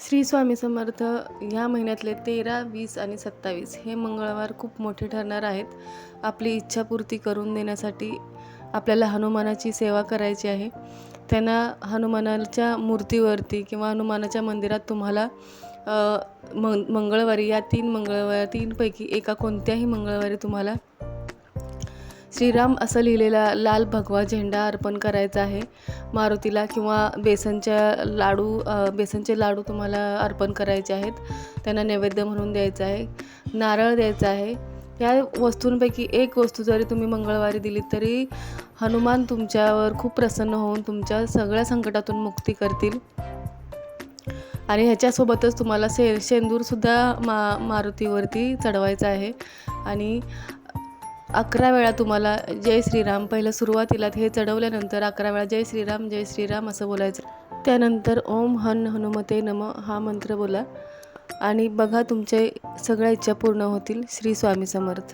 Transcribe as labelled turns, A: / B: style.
A: श्री स्वामी समर्थ ह्या महिन्यातले 13, 20 आणि 27 हे मंगळवार खूप मोठे ठरणार आहेत. आपली इच्छापूर्ती करून देण्यासाठी आपल्याला हनुमानाची सेवा करायची आहे. त्यांना हनुमानाच्या मूर्तीवरती किंवा हनुमानाच्या मंदिरात तुम्हाला मंगळवारी या 3 पैकी एका कोणत्याही मंगळवारी तुम्हाला श्रीराम असं लिहिलेला लाल भगवा झेंडा अर्पण करायचा आहे मारुतीला, किंवा बेसनचे लाडू तुम्हाला अर्पण करायचे आहेत. त्यांना नैवेद्य म्हणून द्यायचं आहे. नारळ द्यायचा आहे. या वस्तूंपैकी एक वस्तू जरी तुम्ही मंगळवारी दिलीत तरी हनुमान तुमच्यावर खूप प्रसन्न होऊन तुमच्या सगळ्या संकटातून मुक्ती करतील. आणि ह्याच्यासोबतच तुम्हाला शेंदूरसुद्धा मारुतीवरती चढवायचा आहे. आणि 11 वेळा तुम्हाला जय श्रीराम, पहिलं सुरुवातीला हे चढवल्यानंतर 11 वेळा जय श्रीराम असं बोलायचं. त्यानंतर ओम हनुमते नमः हा मंत्र बोला आणि बघा तुमच्या सगळ्या इच्छा पूर्ण होतील. श्री स्वामी समर्थ.